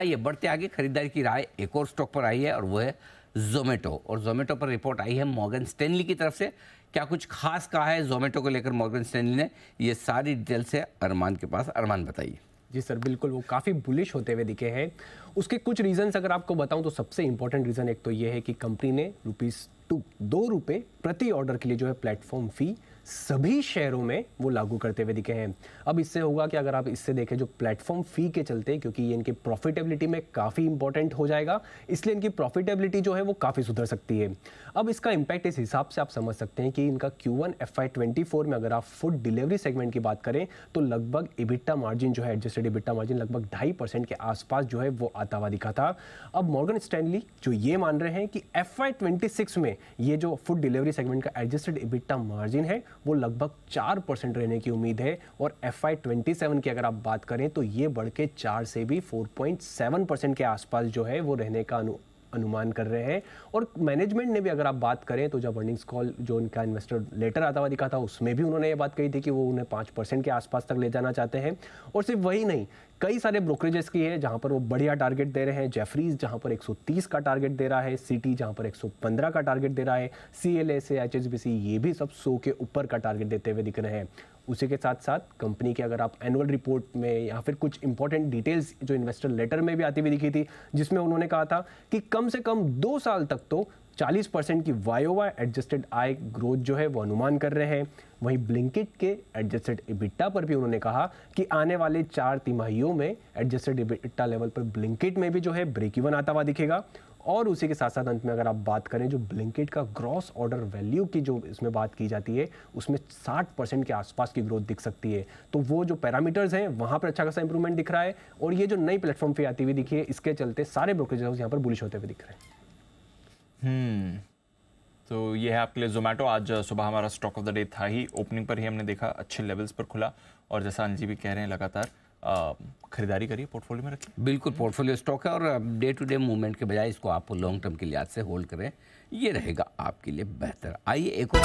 ये बढ़ते आगे खरीदारी की राय एक और स्टॉक पर आई है और वो है जोमेटो। और जोमेटो पर रिपोर्ट आई है मॉर्गन स्टैनली की तरफ से। क्या कुछ खास कहा है जोमेटो को लेकर मॉर्गन स्टैनली ने, ये सारी डिटेल्स है अरमान के पास। अरमान बताइए। जी सर, बिल्कुल वो काफ़ी बुलिश होते हुए दिखे हैं। उसके कुछ रीजंस अगर आपको बताऊं तो सबसे इंपॉर्टेंट रीज़न एक तो ये है कि कंपनी ने ₹2 प्रति ऑर्डर के लिए जो है प्लेटफॉर्म फी सभी शहरों में वो लागू करते हुए दिखे हैं। अब इससे होगा कि अगर आप इससे देखें जो प्लेटफॉर्म फी के चलते, क्योंकि ये इनकी प्रॉफिटेबिलिटी में काफ़ी इंपॉर्टेंट हो जाएगा, इसलिए इनकी प्रॉफिटेबिलिटी जो है वो काफ़ी सुधर सकती है। अब इसका इम्पैक्ट इस हिसाब से आप समझ सकते हैं कि इनका Q1 FY24 में अगर आप फूड डिलीवरी सेगमेंट की बात करें तो लगभग EBITDA मार्जिन जो है, एडजस्टेड EBITDA मार्जिन लगभग 2.5% के आसपास जो है वो आता हुआ दिखा था। अब मॉर्गन स्टैनली जो ये मान रहे हैं कि FY26 में ये जो फूड डिलीवरी सेगमेंट का एडजस्टेड EBITDA मार्जिन है वो लगभग 4% रहने की उम्मीद है। और FY27 की अगर आप बात करें तो ये बढ़ के 4 से भी 4.7% के आसपास जो है वो रहने का अनुमान कर रहे हैं। और मैनेजमेंट ने भी अगर आप बात करें तो जब अर्निंग्स कॉल जो उनका इन्वेस्टर लेटर आता हुआ दिखा था उसमें भी उन्होंने ये बात कही थी कि वो उन्हें 5% के आसपास तक ले जाना चाहते हैं। और सिर्फ वही नहीं, कई सारे ब्रोकरेजेस की है जहां पर वो बढ़िया टारगेट दे रहे हैं। जेफरीज जहां पर 130 का टारगेट दे रहा है, सिटी जहां पर 115 का टारगेट दे रहा है, CLSA, HSBC ये भी सब 100 के ऊपर का टारगेट देते हुए दिख रहे हैं। उसी के साथ साथ कंपनी के अगर आप एनुअल रिपोर्ट में या फिर कुछ इंपॉर्टेंट डिटेल्स जो इन्वेस्टर लेटर में भी आती हुई दिखी थी, जिसमें उन्होंने कहा था कि कम से कम 2 साल तक तो 40% की YOY एडजस्टेड आय ग्रोथ जो है वो अनुमान कर रहे हैं। वहीं ब्लिंकिट के एडजस्टेड EBITDA पर भी उन्होंने कहा कि आने वाले 4 तिमाहियों में एडजस्टेड EBITDA लेवल पर ब्लिंकिट में भी जो है ब्रेक इवन आता हुआ दिखेगा। और उसी के साथ साथ अंत में अगर आप बात करें जो ब्लिंकिट का ग्रॉस ऑर्डर वैल्यू की जो इसमें बात की जाती है उसमें 60% के आसपास की ग्रोथ दिख सकती है। तो वो जो पैरामीटर्स हैं वहाँ पर अच्छा खासा इंप्रूवमेंट दिख रहा है। और ये जो नई प्लेटफॉर्म फी आती हुई दिखी है इसके चलते सारे ब्रोकरेज हाउस यहाँ पर बुलिश होते हुए दिख रहे हैं। तो ये है आपके लिए जोमेटो। आज सुबह हमारा स्टॉक ऑफ द डे था ही, ओपनिंग पर ही हमने देखा अच्छे लेवल्स पर खुला और जैसा अंजी भी कह रहे हैं लगातार खरीदारी करिए, पोर्टफोलियो में रखिए। बिल्कुल पोर्टफोलियो स्टॉक है और डे टू डे मूवमेंट के बजाय इसको आप लॉन्ग टर्म के लिहाज से होल्ड करें, ये रहेगा आपके लिए बेहतर। आइए एक और